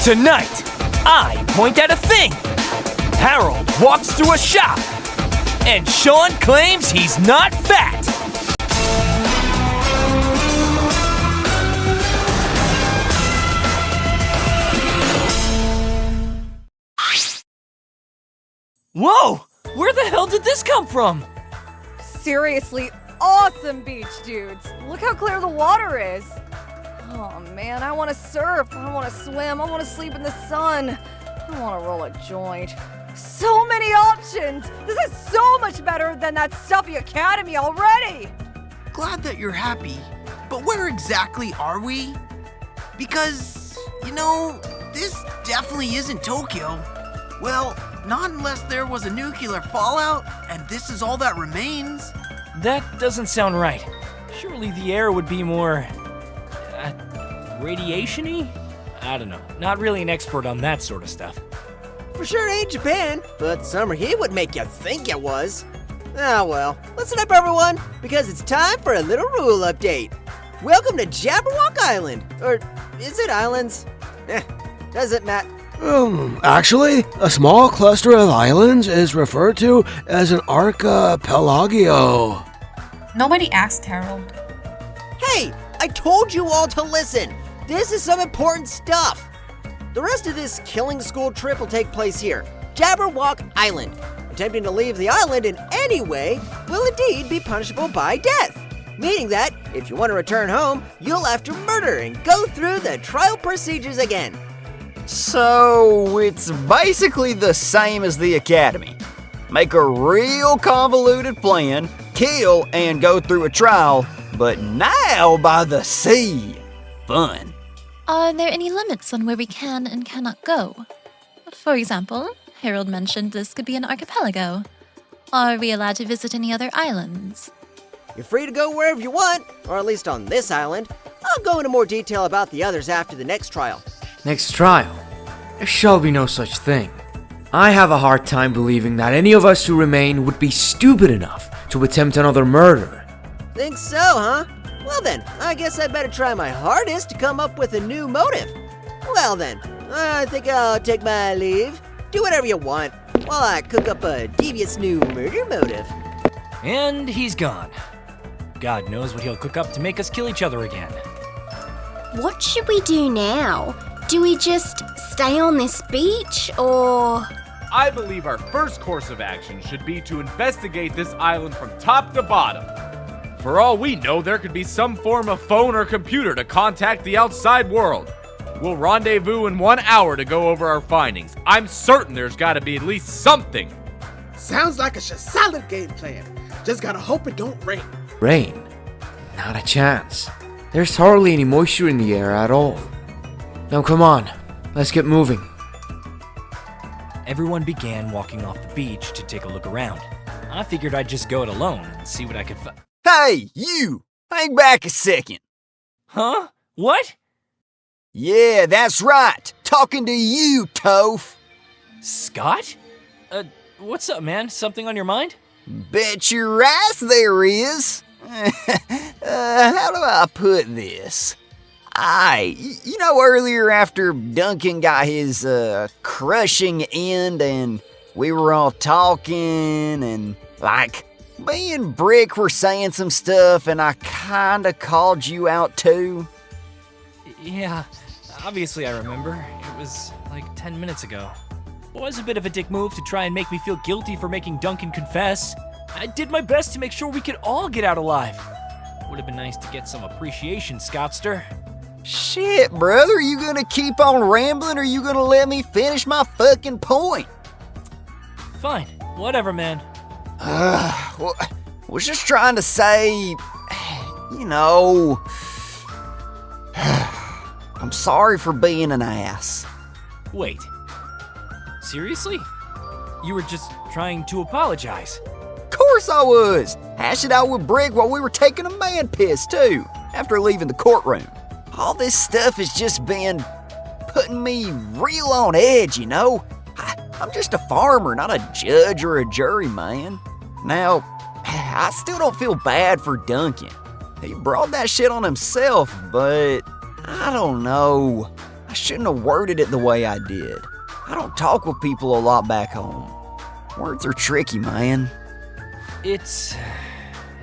Tonight, I point at a thing. Harold walks through a shop. And Sean claims he's not fat. Whoa! Where the hell did this come from? Seriously, awesome beach, dudes. Look how clear the water is. Oh man, I want to surf, I want to swim, I want to sleep in the sun. I want to roll a joint. So many options! This is so much better than that stuffy academy already! Glad that you're happy, but where exactly are we? Because, this definitely isn't Tokyo. Well, not unless there was a nuclear fallout, and this is all that remains. That doesn't sound right. Surely the air would be more... radiation-y? I don't know. Not really an expert on that sort of stuff. For sure ain't Japan, but summer heat would make you think it was. Ah well, listen up everyone, because it's time for a little rule update. Welcome to Jabberwock Island, or is it islands? Does it, Matt? Actually, a small cluster of islands is referred to as an archipelago. Nobody asked Harold. Hey, I told you all to listen. This is some important stuff. The rest of this killing school trip will take place here, Jabberwock Island. Attempting to leave the island in any way will indeed be punishable by death. Meaning that, if you want to return home, you'll have to murder and go through the trial procedures again. So, it's basically the same as the academy. Make a real convoluted plan, kill and go through a trial, but now by the sea. Fun. Are there any limits on where we can and cannot go? For example, Harold mentioned this could be an archipelago. Are we allowed to visit any other islands? You're free to go wherever you want, or at least on this island. I'll go into more detail about the others after the next trial. Next trial? There shall be no such thing. I have a hard time believing that any of us who remain would be stupid enough to attempt another murder. Think so, huh? Well then, I guess I better try my hardest to come up with a new motive. Well then, I think I'll take my leave. Do whatever you want, while I cook up a devious new murder motive. And he's gone. God knows what he'll cook up to make us kill each other again. What should we do now? Do we just stay on this beach, or...? I believe our first course of action should be to investigate this island from top to bottom. For all we know, there could be some form of phone or computer to contact the outside world. We'll rendezvous in 1 hour to go over our findings. I'm certain there's gotta be at least something. Sounds like a solid game plan. Just gotta hope it don't rain. Rain? Not a chance. There's hardly any moisture in the air at all. Now come on, let's get moving. Everyone began walking off the beach to take a look around. I figured I'd just go it alone and see what I could find. Hey, you! Hang back a second. Huh? What? Yeah, that's right. Talking to you, Toph. Scott? What's up, man? Something on your mind? Bet your ass there is. How do I put this? Earlier after Duncan got his crushing end and we were all talking and me and Brick were saying some stuff and I kinda called you out too. Yeah, obviously I remember. It was like 10 minutes ago. It was a bit of a dick move to try and make me feel guilty for making Duncan confess. I did my best to make sure we could all get out alive. Would have been nice to get some appreciation, Scottster. Shit, brother, you gonna keep on rambling or you gonna let me finish my fucking point? Fine, whatever, man. Was just trying to say, I'm sorry for being an ass. Wait, seriously? You were just trying to apologize? Course I was. Hash it out with Brick while we were taking a man piss too, after leaving the courtroom. All this stuff has just been putting me real on edge, I'm just a farmer, not a judge or a jury, man. Now, I still don't feel bad for Duncan. He brought that shit on himself, but I don't know. I shouldn't have worded it the way I did. I don't talk with people a lot back home. Words are tricky, man. It's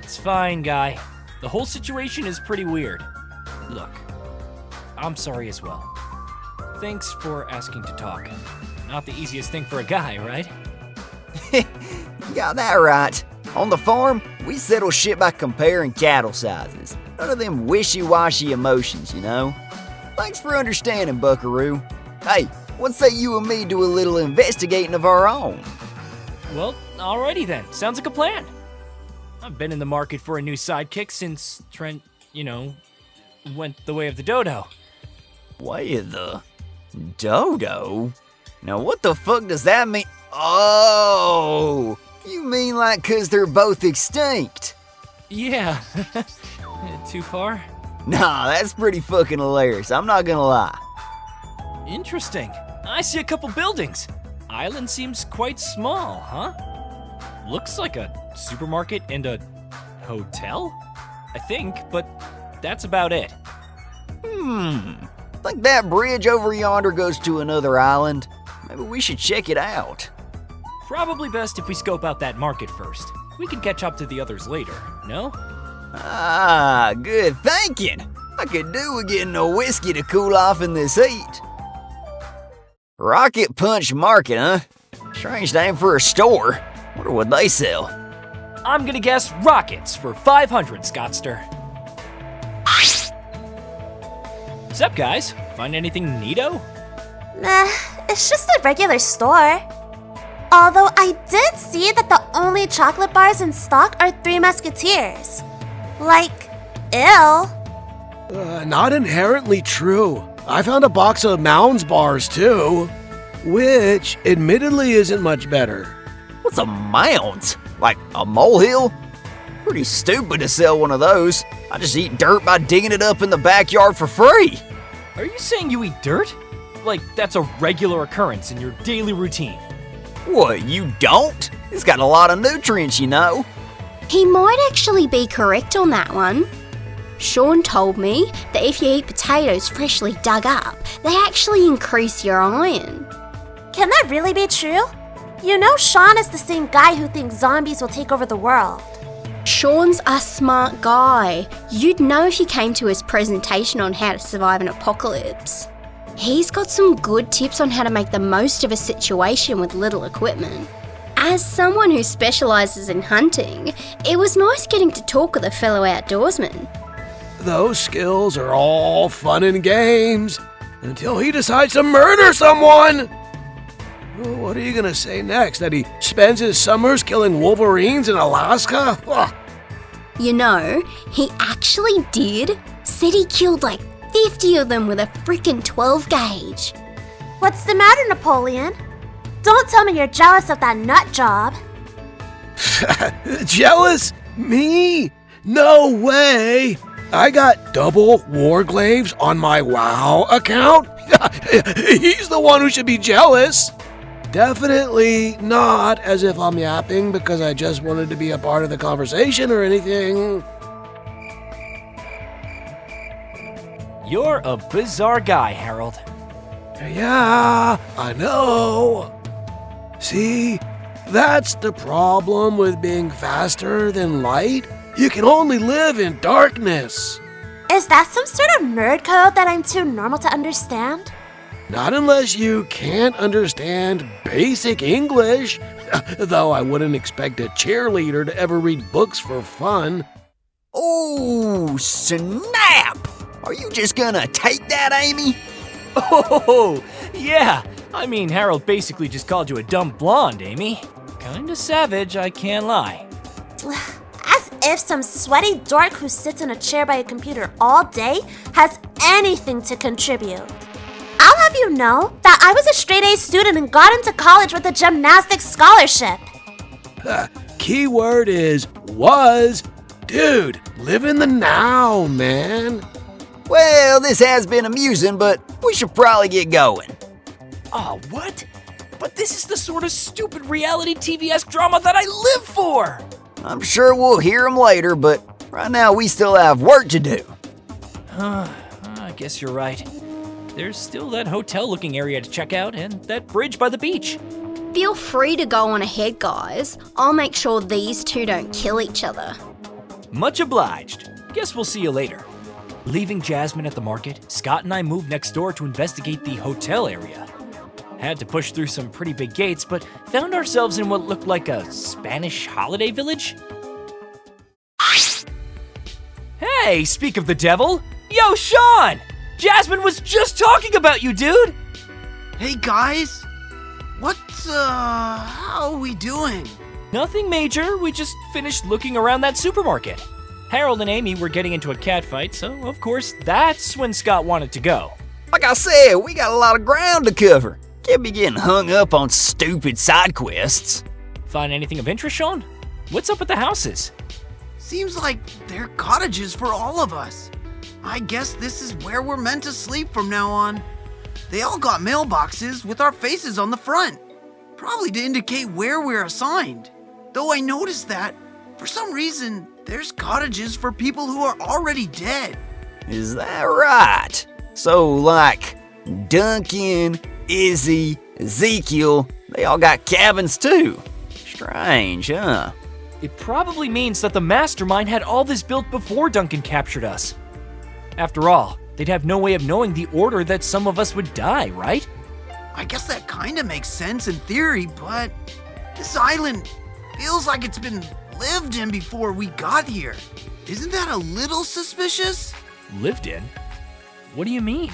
fine, guy. The whole situation is pretty weird. Look, I'm sorry as well. Thanks for asking to talk. Not the easiest thing for a guy, right? You got that right. On the farm, we settle shit by comparing cattle sizes. None of them wishy-washy emotions, you know? Thanks for understanding, Buckaroo. Hey, what say you and me do a little investigating of our own? Well, alrighty then. Sounds like a plan. I've been in the market for a new sidekick since Trent, went the way of the dodo. Way of the dodo? Now what the fuck does that mean? Oh! You mean like 'cause they're both extinct? Yeah. Too far? Nah, that's pretty fucking hilarious, I'm not gonna lie. Interesting. I see a couple buildings. Island seems quite small, huh? Looks like a supermarket and a hotel? I think, but that's about it. Think that bridge over yonder goes to another island? Maybe we should check it out. Probably best if we scope out that market first. We can catch up to the others later, no? Ah, good thinking. I could do with getting a whiskey to cool off in this heat. Rocket Punch Market, huh? Strange name for a store. Wonder what they sell. I'm gonna guess rockets for 500, Scottster. Sup, guys? Find anything neato? Nah, it's just a regular store. Although I did see that the only chocolate bars in stock are Three Musketeers. Like, ill. Not inherently true. I found a box of Mounds bars too, which admittedly isn't much better. What's a mound? Like a molehill? Pretty stupid to sell one of those. I just eat dirt by digging it up in the backyard for free. Are you saying you eat dirt? Like, that's a regular occurrence in your daily routine. What, you don't? It's got a lot of nutrients, you know. He might actually be correct on that one. Sean told me that if you eat potatoes freshly dug up, they actually increase your iron. Can that really be true? You know Sean is the same guy who thinks zombies will take over the world. Sean's a smart guy. You'd know if you came to his presentation on how to survive an apocalypse. He's got some good tips on how to make the most of a situation with little equipment. As someone who specialises in hunting, it was nice getting to talk with a fellow outdoorsman. Those skills are all fun and games until he decides to murder someone. Well, what are you gonna say next? That he spends his summers killing wolverines in Alaska? Ugh. You know, he actually did. Said he killed like 50 of them with a frickin' 12 gauge. What's the matter, Napoleon? Don't tell me you're jealous of that nut job. Jealous? Me? No way! I got double Warglaves on my WoW account? He's the one who should be jealous. Definitely not as if I'm yapping because I just wanted to be a part of the conversation or anything. You're a bizarre guy, Harold. Yeah, I know. See, that's the problem with being faster than light. You can only live in darkness. Is that some sort of nerd code that I'm too normal to understand? Not unless you can't understand basic English. Though I wouldn't expect a cheerleader to ever read books for fun. Oh, snap! Are you just gonna take that, Amy? Oh, yeah. I mean, Harold basically just called you a dumb blonde, Amy. Kinda savage, I can't lie. As if some sweaty dork who sits in a chair by a computer all day has anything to contribute. I'll have you know that I was a straight-A student and got into college with a gymnastics scholarship. Keyword is was. Dude, live in the now, man. Well, this has been amusing, but we should probably get going. Oh, what? But this is the sort of stupid reality TV-esque drama that I live for! I'm sure we'll hear him later, but right now we still have work to do. I guess you're right. there's still that hotel-looking area to check out and that bridge by the beach. Feel free to go on ahead, guys. I'll make sure these two don't kill each other. Much obliged. Guess we'll see you later. Leaving Jasmine at the market, Scott and I moved next door to investigate the hotel area. Had to push through some pretty big gates, but found ourselves in what looked like a Spanish holiday village. Hey, speak of the devil! Yo, Sean! Jasmine was just talking about you, dude! Hey guys, how are we doing? Nothing major, we just finished looking around that supermarket. Harold and Amy were getting into a catfight, so of course that's when Scott wanted to go. Like I said, we got a lot of ground to cover. Can't be getting hung up on stupid side quests. Find anything of interest, Sean? What's up with the houses? Seems like they're cottages for all of us. I guess this is where we're meant to sleep from now on. They all got mailboxes with our faces on the front, probably to indicate where we're assigned. Though I noticed that, for some reason, there's cottages for people who are already dead. Is that right? So, like, Duncan, Izzy, Ezekiel, they all got cabins too. Strange, huh? It probably means that the mastermind had all this built before Duncan captured us. After all, they'd have no way of knowing the order that some of us would die, right? I guess that kinda makes sense in theory, but this island feels like it's been lived in before we got here. Isn't that a little suspicious? Lived in? What do you mean?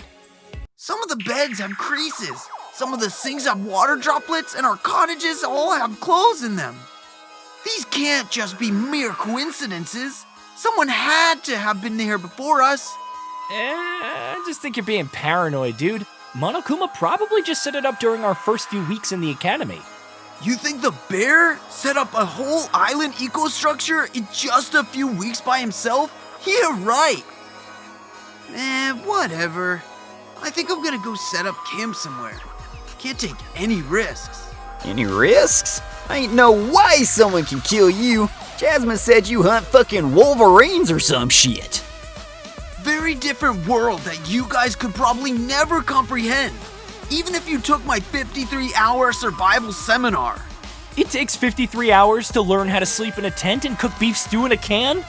Some of the beds have creases, some of the sinks have water droplets, and our cottages all have clothes in them. These can't just be mere coincidences. Someone had to have been here before us. I just think you're being paranoid, dude. Monokuma probably just set it up during our first few weeks in the academy. You think the bear set up a whole island ecostructure in just a few weeks by himself? Yeah, right. Whatever. I think I'm gonna go set up camp somewhere. Can't take any risks. Any risks? Ain't no way someone can kill you. Jasmine said you hunt fucking wolverines or some shit. Very different world that you guys could probably never comprehend, even if you took my 53-hour survival seminar. It takes 53 hours to learn how to sleep in a tent and cook beef stew in a can?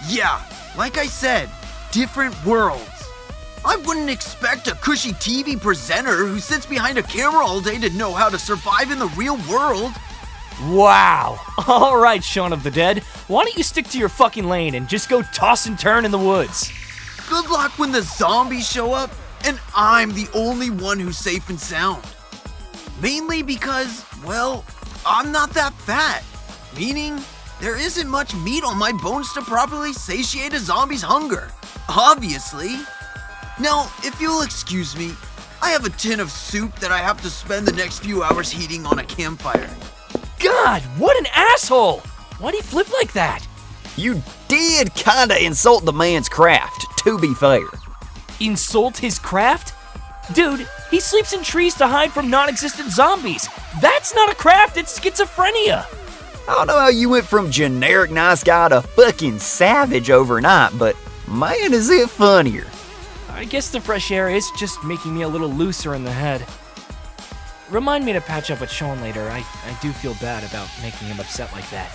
Yeah, like I said, different worlds. I wouldn't expect a cushy TV presenter who sits behind a camera all day to know how to survive in the real world. Wow. All right, Shaun of the Dead. Why don't you stick to your fucking lane and just go toss and turn in the woods? Good luck when the zombies show up and I'm the only one who's safe and sound. Mainly because, well, I'm not that fat. Meaning, there isn't much meat on my bones to properly satiate a zombie's hunger. Obviously. Now, if you'll excuse me, I have a tin of soup that I have to spend the next few hours heating on a campfire. God, what an asshole! Why'd he flip like that? You did kinda insult the man's craft, to be fair. Insult his craft? Dude, he sleeps in trees to hide from non-existent zombies. That's not a craft, it's schizophrenia. I don't know how you went from generic nice guy to fucking savage overnight, but man, is it funnier. I guess the fresh air is just making me a little looser in the head. Remind me to patch up with Sean later. I do feel bad about making him upset like that.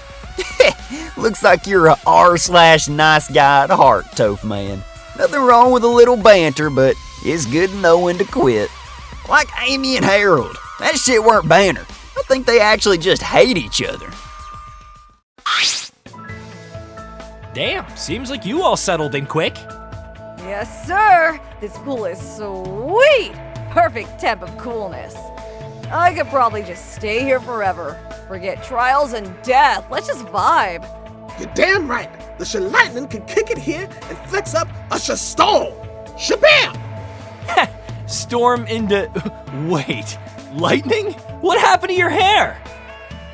Looks like you're a r/nice guy at heart, Toph man. Nothing wrong with a little banter, but it's good to know when to quit. Like Amy and Harold. That shit weren't banter. I think they actually just hate each other. Damn, seems like you all settled in quick. Yes, sir. This pool is sweet. Perfect temp of coolness. I could probably just stay here forever. Forget trials and death. Let's just vibe. You're damn right. The Lightning can kick it here and flex up a storm. Shabam! Storm into... Wait, lightning? What happened to your hair?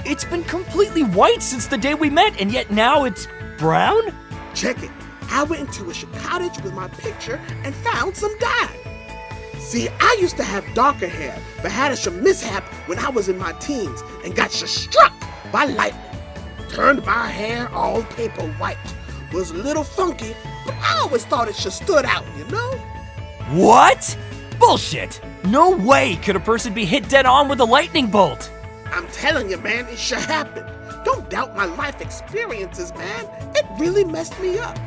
It's been completely white since the day we met, and yet now it's brown? Check it. I went into a cottage with my picture and found some dye. See, I used to have darker hair, but had a mishap when I was in my teens and got struck by lightning. Turned my hair all paper white. Was a little funky, but I always thought it stood out, you know? What? Bullshit! No way could a person be hit dead on with a lightning bolt! I'm telling you, man, it should happen. Don't doubt my life experiences, man. It really messed me up.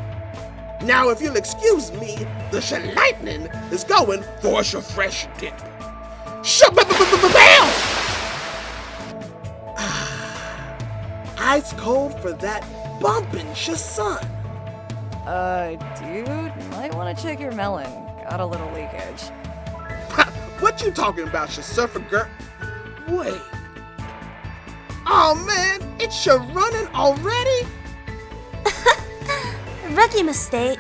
Now, if you'll excuse me, the lightning is going for a fresh dip. Bam! Ice cold for that bumpin' sun. Dude, might want to check your melon. Got a little leakage. What you talking about, surfer girl? Wait. Oh man, it's running already? Rookie mistake.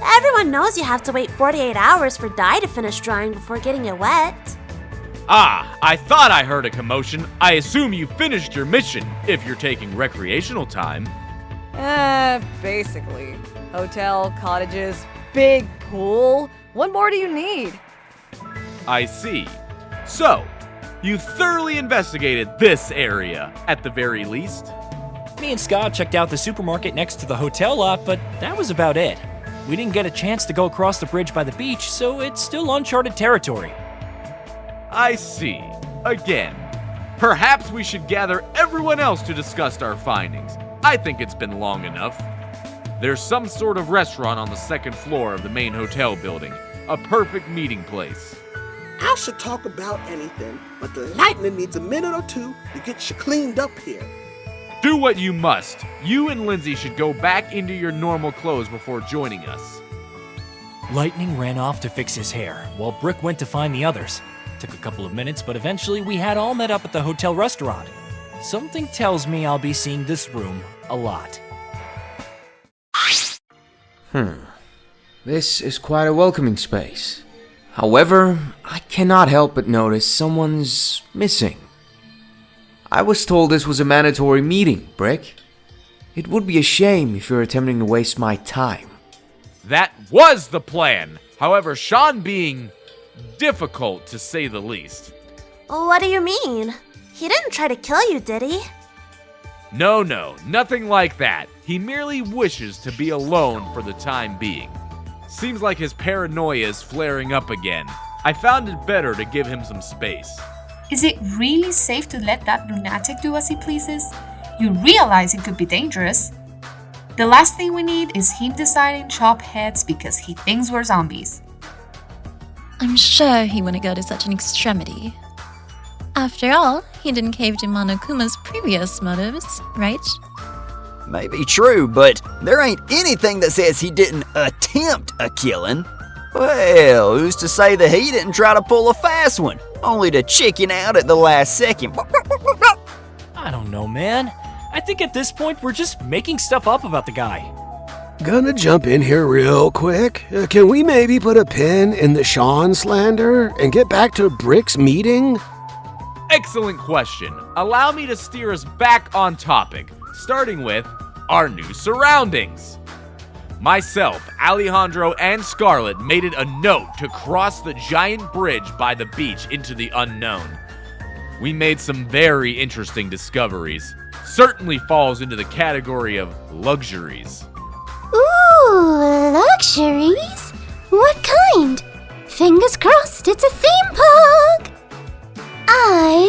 Everyone knows you have to wait 48 hours for dye to finish drying before getting it wet. Ah, I thought I heard a commotion. I assume you finished your mission, if you're taking recreational time. Basically. Hotel, cottages, big pool. What more do you need? I see. So, you thoroughly investigated this area, at the very least. Me and Scott checked out the supermarket next to the hotel lot, but that was about it. We didn't get a chance to go across the bridge by the beach, so it's still uncharted territory. I see. Again. Perhaps we should gather everyone else to discuss our findings. I think it's been long enough. There's some sort of restaurant on the second floor of the main hotel building. A perfect meeting place. I should talk about anything, but the lightning needs a minute or two to get you cleaned up here. Do what you must. You and Lindsay should go back into your normal clothes before joining us. Lightning ran off to fix his hair, while Brick went to find the others. Took a couple of minutes, but eventually we had all met up at the hotel restaurant. Something tells me I'll be seeing this room a lot. This is quite a welcoming space. However, I cannot help but notice someone's missing. I was told this was a mandatory meeting, Brick. It would be a shame if you're attempting to waste my time. That was the plan. However, Sean being difficult to say the least. What do you mean? He didn't try to kill you, did he? No, nothing like that. He merely wishes to be alone for the time being. Seems like his paranoia is flaring up again. I found it better to give him some space. Is it really safe to let that lunatic do as he pleases? You realize it could be dangerous. The last thing we need is him deciding to chop heads because he thinks we're zombies. I'm sure he wouldn't go to such an extremity. After all, he didn't cave to Monokuma's previous motives, right? Maybe true, but there ain't anything that says he didn't attempt a killing. Well, who's to say that he didn't try to pull a fast one, only to chicken out at the last second? I don't know, man. I think at this point we're just making stuff up about the guy. Gonna jump in here real quick. Can we maybe put a pin in the Sean slander and get back to Brick's meeting? Excellent question. Allow me to steer us back on topic, starting with our new surroundings. Myself, Alejandro, and Scarlett made it a note to cross the giant bridge by the beach into the unknown. We made some very interesting discoveries. Certainly falls into the category of luxuries. Ooh, luxuries? What kind? Fingers crossed it's a theme park! I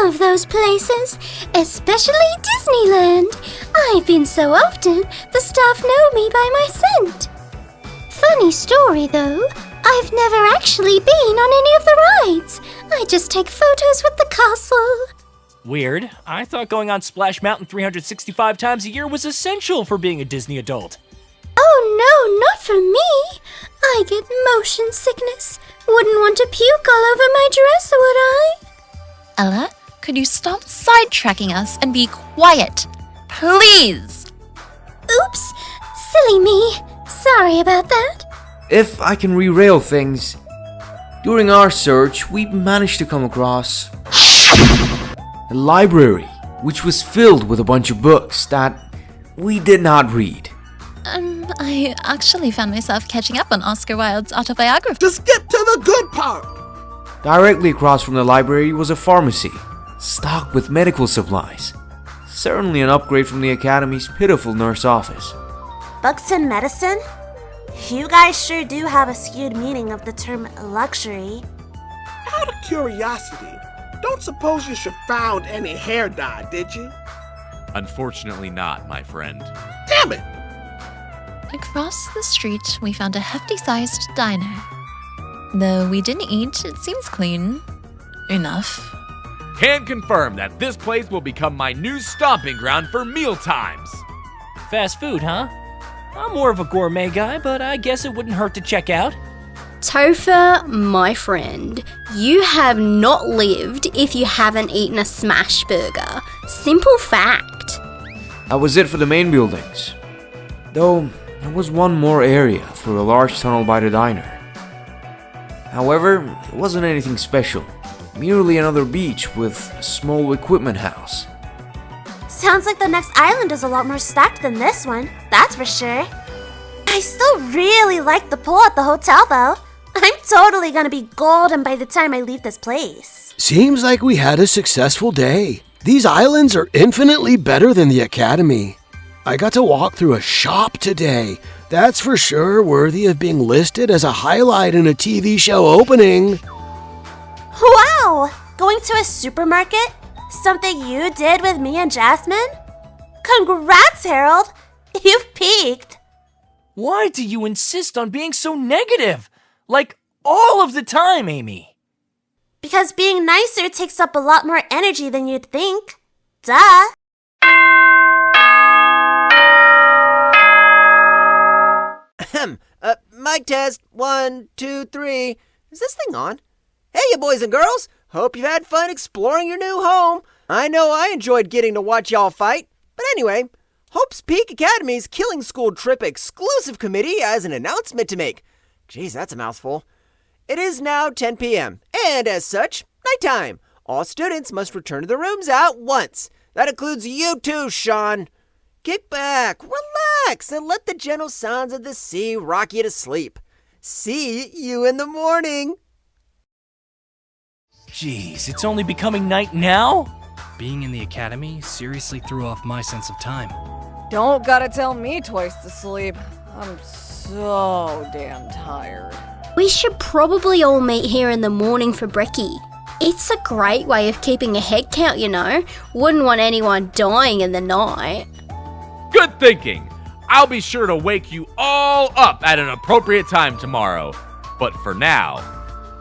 love those places, especially Disneyland. I've been so often, the staff know me by my scent. Funny story though, I've never actually been on any of the rides. I just take photos with the castle. Weird. I thought going on Splash Mountain 365 times a year was essential for being a Disney adult. Oh no, not for me. I get motion sickness. Wouldn't want to puke all over my dress, would I? Ella, could you stop sidetracking us and be quiet? Please! Oops, silly me. Sorry about that. If I can derail things, during our search, we managed to come across a library, which was filled with a bunch of books that we did not read. I actually found myself catching up on Oscar Wilde's autobiography. Just get to the good part. Directly across from the library was a pharmacy, stocked with medical supplies. Certainly an upgrade from the Academy's pitiful nurse office. Books and medicine? You guys sure do have a skewed meaning of the term luxury. Out of curiosity, don't suppose you found any hair dye, did you? Unfortunately not, my friend. Damn it! Across the street, we found a hefty-sized diner. Though we didn't eat, it seems clean. Enough. Can confirm that this place will become my new stomping ground for meal times. Fast food, huh? I'm more of a gourmet guy, but I guess it wouldn't hurt to check out. Topher, my friend, you have not lived if you haven't eaten a smash burger. Simple fact. That was it for the main buildings. Though, there was one more area through a large tunnel by the diner. However, it wasn't anything special. Merely another beach with a small equipment house. Sounds like the next island is a lot more stacked than this one, that's for sure. I still really like the pool at the hotel though. I'm totally gonna be golden by the time I leave this place. Seems like we had a successful day. These islands are infinitely better than the academy. I got to walk through a shop today. That's for sure worthy of being listed as a highlight in a TV show opening. Wow! Going to a supermarket? Something you did with me and Jasmine? Congrats, Harold! You've peaked! Why do you insist on being so negative? Like, all of the time, Amy. Because being nicer takes up a lot more energy than you'd think. Duh! Mic test, 1, 2, 3. Is this thing on? Hey, you boys and girls. Hope you've had fun exploring your new home. I know I enjoyed getting to watch y'all fight. But anyway, Hope's Peak Academy's Killing School Trip Exclusive Committee has an announcement to make. Jeez, that's a mouthful. It is now 10 p.m., and as such, nighttime. All students must return to their rooms at once. That includes you too, Sean. Kick back, relax, and let the gentle sounds of the sea rock you to sleep. See you in the morning. Jeez, it's only becoming night now? Being in the academy seriously threw off my sense of time. Don't gotta tell me twice to sleep. I'm so damn tired. We should probably all meet here in the morning for brekkie. It's a great way of keeping a head count, you know. Wouldn't want anyone dying in the night. Good thinking! I'll be sure to wake you all up at an appropriate time tomorrow. But for now,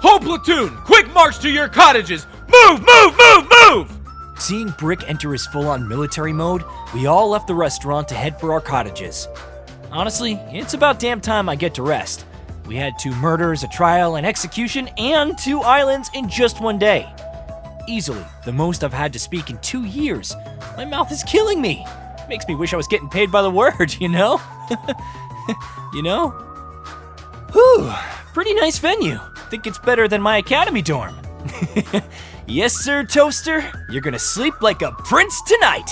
whole platoon, quick march to your cottages! Move, move, move, move! Seeing Brick enter his full-on military mode, we all left the restaurant to head for our cottages. Honestly, it's about damn time I get to rest. We had 2 murders, a trial, an execution, and 2 islands in just one day. Easily the most I've had to speak in 2 years. My mouth is killing me. Makes me wish I was getting paid by the word, you know? You know? Whew, pretty nice venue. Think it's better than my academy dorm. Yes, sir, Toaster. You're gonna sleep like a prince tonight.